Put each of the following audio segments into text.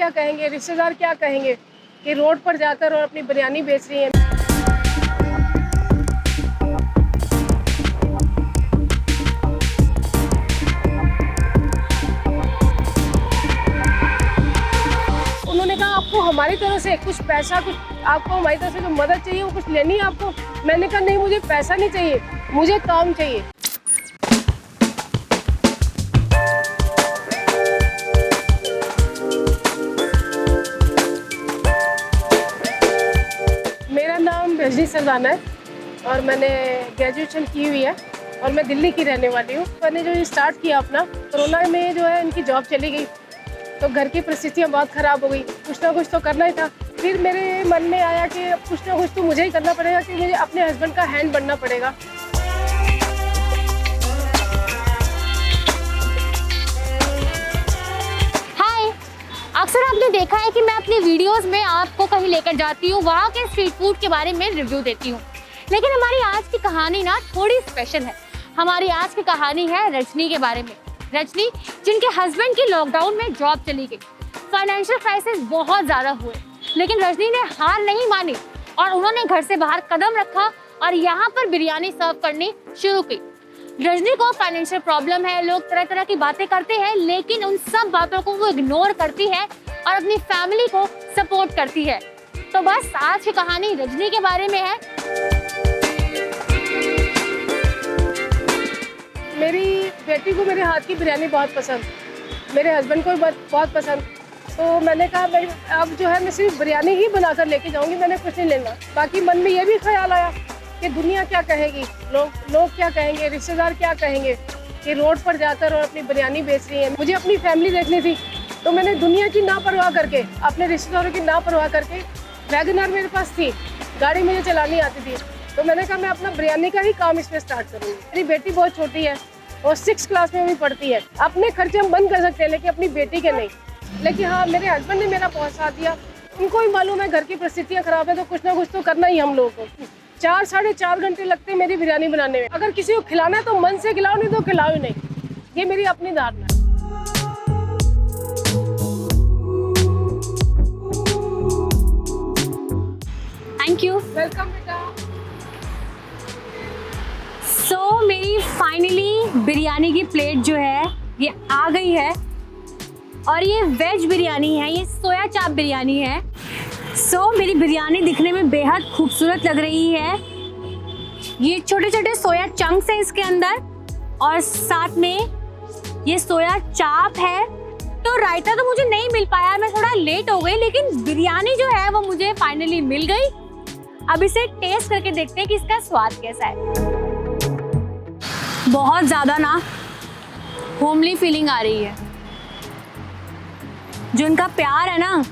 क्या कहेंगे, रिश्तेदार क्या कहेंगे कि रोड पर जाकर और अपनी बिरयानी बेच रही हैं। उन्होंने कहा आपको हमारी तरफ से कुछ पैसा, कुछ आपको हमारी तरफ से जो मदद चाहिए वो कुछ लेनी है आपको। मैंने कहा नहीं, मुझे पैसा नहीं चाहिए, मुझे काम चाहिए। मेरा नाम रजनी सरदाना है और मैंने ग्रेजुएशन की हुई है और मैं दिल्ली की रहने वाली हूँ। मैंने जो ये स्टार्ट किया अपना, कोरोना में जो है इनकी जॉब चली गई तो घर की परिस्थितियाँ बहुत ख़राब हो गई। कुछ ना कुछ तो करना ही था। फिर मेरे मन में आया कि अब कुछ ना कुछ तो मुझे ही करना पड़ेगा, कि मुझे अपने हस्बैंड का हैंड बनना पड़ेगा। हाय, अक्सर आपने देखा है कि मैं अपनी वीडियोस में आपको कहीं लेकर जाती हूँ, वहाँ के स्ट्रीट फूड के बारे में रिव्यू देती हूँ। लेकिन हमारी आज की कहानी ना थोड़ी स्पेशल है। हमारी आज की कहानी है रजनी के बारे में। रजनी, जिनके हस्बैंड की लॉकडाउन में जॉब चली गई, फाइनेंशियल क्राइसिस बहुत ज़्यादा हुए, लेकिन रजनी ने हार नहीं मानी और उन्होंने घर से बाहर कदम रखा और यहाँ पर बिरयानी सर्व करनी शुरू की। रजनी को फाइनेंशियल प्रॉब्लम है, लोग तरह तरह की बातें करते हैं, लेकिन उन सब बातों को वो इग्नोर करती है और अपनी फैमिली को सपोर्ट करती है। तो बस आज की कहानी रजनी के बारे में है। मेरी बेटी को मेरे हाथ की बिरयानी बहुत पसंद, मेरे हस्बैंड को भी बहुत पसंद। तो मैंने कहा मैं अब जो है मैं सिर्फ बिरयानी ही बनाकर लेके जाऊंगी, मैंने कुछ नहीं लेना। बाकी मन में ये भी ख्याल आया कि दुनिया क्या कहेगी, लोग क्या कहेंगे, रिश्तेदार क्या कहेंगे कि रोड पर जाकर और अपनी बिरयानी बेच रही हैं। मुझे अपनी फैमिली देखनी थी, तो मैंने दुनिया की ना परवाह करके, अपने रिश्तेदारों की ना परवाह करके, वैगनआर मेरे पास थी, गाड़ी मुझे चलानी आती थी, तो मैंने कहा मैं अपना बिरयानी का ही काम इसमें स्टार्ट करूँगी। मेरी बेटी बहुत छोटी है और 6th क्लास में भी पढ़ती है। अपने खर्चे हम बंद कर सकते हैं लेकिन अपनी बेटी के नहीं। लेकिन हाँ, मेरे हस्बैंड ने मेरा बहुत साथ दिया। उनको ही मालूम है घर की परिस्थितियाँ खराब है तो कुछ ना कुछ तो करना ही हम लोगों को। 4 साढ़े 4 घंटे लगते हैं मेरी बिरयानी बनाने में। अगर किसी को खिलाना है तो मन से खिलाओ, नहीं तो खिलाओ ही नहीं। ये मेरी अपनी धारणा है। Thank you. वेलकम बेटा। सो मेरी फाइनली बिरयानी की प्लेट जो है ये आ गई है और ये वेज बिरयानी है, ये सोया चाप बिरयानी है। सो मेरी बिरयानी दिखने में बेहद खूबसूरत लग रही है। ये छोटे छोटे सोया चंक्स हैं इसके अंदर और साथ में ये सोया चाप है। तो रायता तो मुझे नहीं मिल पाया, मैं थोड़ा लेट हो गई, लेकिन बिरयानी जो है वो मुझे फाइनली मिल गई। अब इसे टेस्ट करके देखते हैं कि इसका स्वाद कैसा है। बहुत ज़्यादा ना होमली फीलिंग आ रही है। जो इनका प्यार है ना,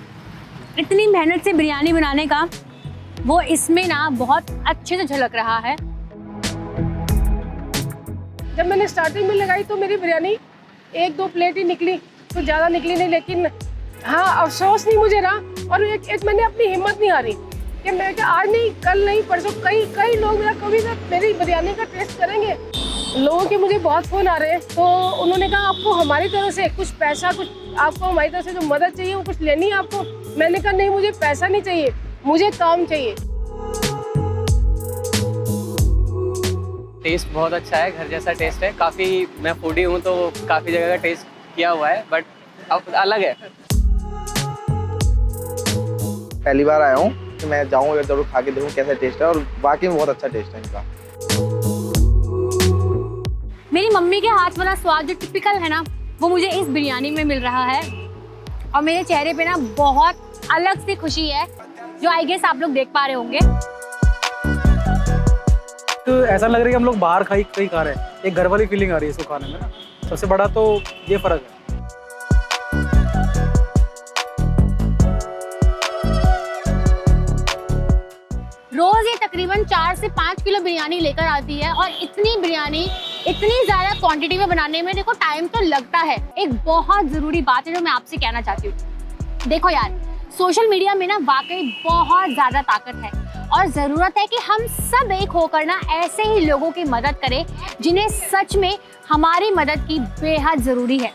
इतनी मेहनत से बिरयानी बनाने का, वो इसमें ना बहुत अच्छे से झलक रहा है। जब मैंने स्टार्टिंग में लगाई तो मेरी बिरयानी 1-2 प्लेट ही निकली, तो ज़्यादा निकली नहीं। लेकिन हाँ, अफसोस नहीं मुझे रहा और एक मैंने अपनी हिम्मत नहीं हारी कि मैं आज नहीं, कल नहीं, परसों कई लोग मेरा कभी ना मेरी बिरयानी का टेस्ट करेंगे। लोगों के मुझे बहुत फ़ोन आ रहे हैं, तो उन्होंने कहा आपको हमारी तरफ से कुछ पैसा, कुछ आपको हमारी तरफ से जो मदद चाहिए वो कुछ लेनी है आपको। मैंने कहा नहीं, मुझे पैसा नहीं चाहिए, मुझे काम चाहिए। टेस्ट बहुत अच्छा है, घर जैसा टेस्ट है। काफ़ी, मैं फूडी हूँ तो काफ़ी जगह का टेस्ट किया हुआ है, बट अब अलग है। पहली बार आया हूँ तो मैं जाऊँ जरूर खा के देखूँ कैसा टेस्ट है, और वाकई में बहुत अच्छा टेस्ट है इनका। मेरी मम्मी के हाथ वाला स्वाद जो टिपिकल है ना, वो मुझे इस बिरयानी में मिल रहा है और मेरे चेहरे पे ना बहुत अलग सी खुशी है, जो आई गेस आप लोग देख पा रहे होंगे। तो ऐसा लग रहा है कि हम लोग बाहर कहीं खा रहे हैं, एक घर वाली फीलिंग आ रही है इसको खाने में ना। सबसे बड़ा तो ये फर्क है। रोज ये तकरीबन 4 से 5 किलो बिरयानी लेकर आती है और इतनी बिरयानी इतनी ज्यादा क्वांटिटी में बनाने में देखो टाइम तो लगता है। एक बहुत जरूरी बात है जो मैं आपसे कहना चाहती हूँ, देखो यार, सोशल मीडिया में ना वाकई बहुत ज्यादा ताकत है और जरूरत है कि हम सब एक होकर ना ऐसे ही लोगों की मदद करें जिन्हें सच में हमारी मदद की बेहद जरूरी है।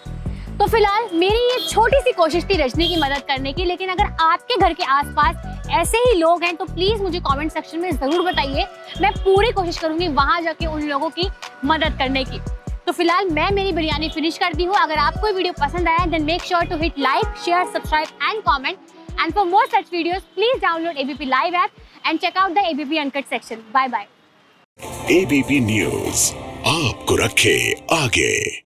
तो फिलहाल मेरी ये छोटी सी कोशिश थी रजनी की मदद करने की, लेकिन अगर आपके घर के आसपास ऐसे ही लोग हैं तो प्लीज मुझे कमेंट सेक्शन में जरूर बताइए। मैं पूरी कोशिश करूंगी वहां जाके उन लोगों की मदद करने की। तो फिलहाल मैं मेरी बिरयानी फिनिश करती हूँ। अगर आपको ये वीडियो पसंद आया then make sure to hit like, share, subscribe and comment. And for more such videos please download ABP live app and check out the ABP uncut section. Bye bye. ABP news आपको रखे आगे।